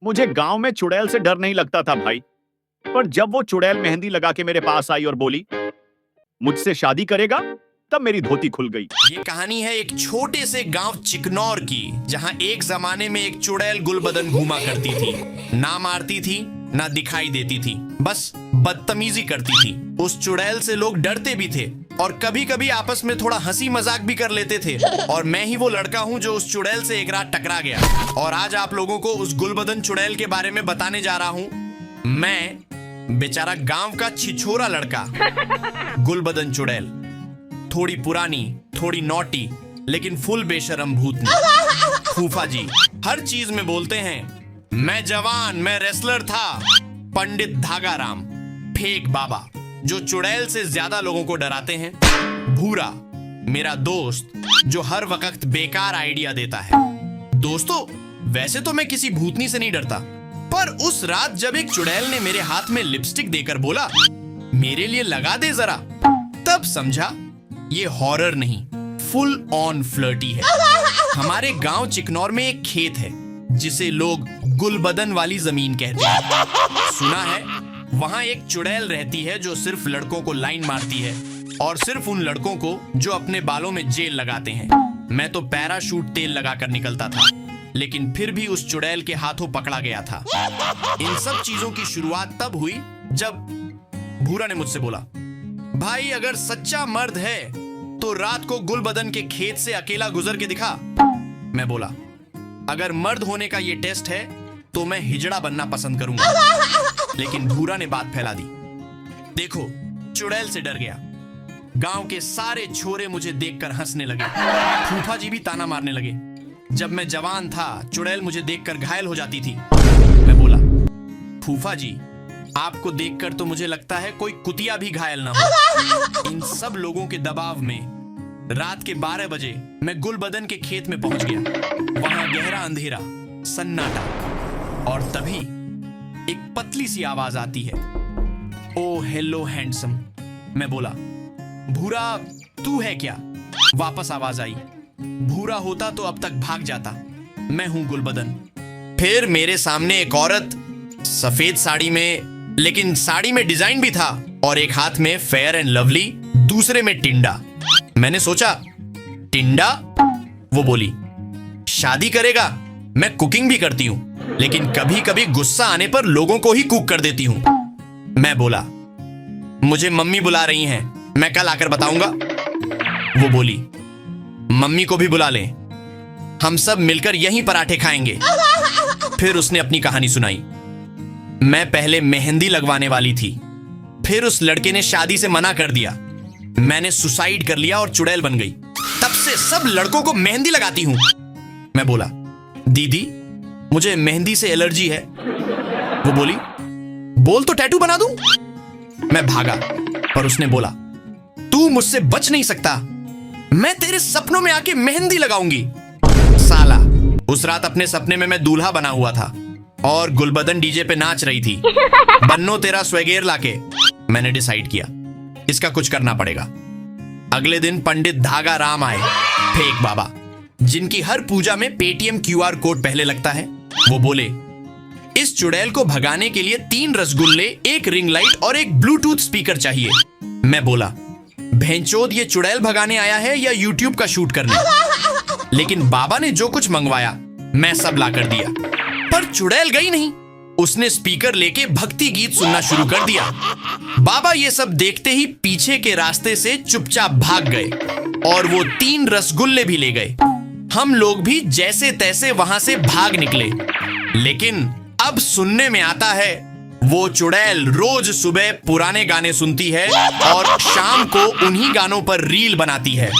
मुझे गांव में चुड़ैल से डर नहीं लगता था भाई, पर जब वो चुड़ैल मेहंदी लगा के मेरे पास आई और बोली मुझसे शादी करेगा, तब मेरी धोती खुल गई। ये कहानी है एक छोटे से गांव चिकनौर की, जहां एक जमाने में एक चुड़ैल गुलबदन घूमा करती थी। ना मारती थी, ना दिखाई देती थी, बस बदतमीजी करती थी। उस चुड़ैल से लोग डरते भी थे और कभी कभी आपस में थोड़ा हंसी मजाक भी कर लेते थे। और मैं ही वो लड़का हूं जो उस चुड़ैल से एक रात टकरा गया। और आज आप लोगों को उस गुलबदन चुड़ैल के बारे में बताने जा रहा हूं। मैं बेचारा गांव का छिछोरा लड़का, गुलबदन चुड़ैल, थोड़ी पुरानी, थोड़ी नॉटी, लेकिन फुल बेशरम भूतनी। फूफा जी हर चीज में बोलते हैं मैं जवान, मैं रेसलर था। पंडित धागा राम, फेक बाबा जो चुड़ैल से ज्यादा लोगों को डराते हैं। भूरा मेरा दोस्त जो हर वक्त बेकार आइडिया देता है। दोस्तों वैसे तो मैं किसी भूतनी से नहीं डरता, पर उस रात जब एक चुड़ैल ने मेरे हाथ में लिपस्टिक देकर बोला मेरे लिए लगा दे जरा, तब समझा ये हॉरर नहीं, फुल ऑन फ्लर्टी है। हमारे गांव चिकनौर में एक खेत है जिसे लोग गुलबदन वाली जमीन कहते हैं। सुना है वहां एक चुड़ैल रहती है जो सिर्फ लड़कों को लाइन मारती है, और सिर्फ उन लड़कों को जो अपने बालों में जेल लगाते हैं। मैं तो पैराशूट तेल लगाकर निकलता था, लेकिन फिर भी उस चुड़ैल के हाथों पकड़ा गया था। इन सब चीजों की शुरुआत तब हुई जब भूरा ने मुझसे बोला भाई अगर सच्चा मर्द है तो रात को गुलबदन के खेत से अकेला गुजर के दिखा। मैं बोला अगर मर्द होने का ये टेस्ट है तो मैं हिजड़ा बनना पसंद करूंगा। लेकिन भूरा ने बात फैला दी। देखो चुड़ैल से डर गया। गांव के सारे छोरे मुझे देखकर हंसने लगे। फूफा जी भी ताना मारने लगे। जब मैं जवान था चुड़ैल मुझे देखकर घायल हो जाती थी। मैं बोला फूफा जी आपको देखकर तो मुझे लगता है कोई कुतिया भी घायल ना हो। इन सब लोगों के दबाव में रात के 12 बजे मैं गुलबदन के खेत में पहुंच गया। वहां गहरा अंधेरा, सन्नाटा, और तभी एक पतली सी आवाज आती है, ओ हेलो हैंडसम। मैं बोला भूरा तू है क्या? वापस आवाज आई, भूरा होता तो अब तक भाग जाता, मैं हूं गुलबदन। फिर मेरे सामने एक औरत सफेद साड़ी में, लेकिन साड़ी में डिजाइन भी था, और एक हाथ में फेयर एंड लवली, दूसरे में टिंडा। मैंने सोचा टिंडा? वो बोली शादी करेगा? मैं कुकिंग भी करती हूं, लेकिन कभी कभी गुस्सा आने पर लोगों को ही कुक कर देती हूं। मैं बोला मुझे मम्मी बुला रही हैं, मैं कल आकर बताऊंगा। वो बोली मम्मी को भी बुला लें, हम सब मिलकर यहीं पराठे खाएंगे। फिर उसने अपनी कहानी सुनाई। मैं पहले मेहंदी लगवाने वाली थी, फिर उस लड़के ने शादी से मना कर दिया, मैंने सुसाइड कर लिया और चुड़ैल बन गई। तब से सब लड़कों को मेहंदी लगाती हूं। मैं बोला दीदी मुझे मेहंदी से एलर्जी है। वो बोली बोल तो टैटू बना दूं। मैं भागा, पर उसने बोला तू मुझसे बच नहीं सकता, मैं तेरे सपनों में आके मेहंदी लगाऊंगी। साला उस रात अपने सपने में मैं दूल्हा बना हुआ था और गुलबदन डीजे पे नाच रही थी। बन्नो तेरा स्वैगेर लाके। मैंने डिसाइड किया इसका कुछ करना पड़ेगा। अगले दिन पंडित धागा राम आए, फेक बाबा, जिनकी हर पूजा में पेटीएम QR कोड पहले लगता है। वो बोले इस चुड़ैल को भगाने के लिए 3 रसगुल्ले, 1 रिंग लाइट और 1 ब्लूटूथ स्पीकर चाहिए। मैं बोला भेंचोद ये चुड़ैल भगाने आया है या यूट्यूब का शूट करने? लेकिन बाबा ने जो कुछ मंगवाया मैं सब ला कर दिया, पर चुड़ैल गई नहीं। उसने स्पीकर लेके भक्ति गीत सुनना शुरू कर दिया। बाबा ये सब देखते ही पीछे के रास्ते से चुपचाप भाग गए और वो 3 रसगुल्ले भी ले गए। हम लोग भी जैसे तैसे वहां से भाग निकले। लेकिन अब सुनने में आता है वो चुड़ैल रोज सुबह पुराने गाने सुनती है और शाम को उन्हीं गानों पर रील बनाती है।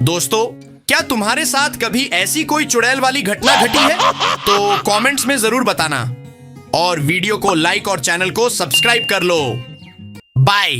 दोस्तों क्या तुम्हारे साथ कभी ऐसी कोई चुड़ैल वाली घटना घटी है? तो कमेंट्स में जरूर बताना, और वीडियो को लाइक और चैनल को सब्सक्राइब कर लो। बाय।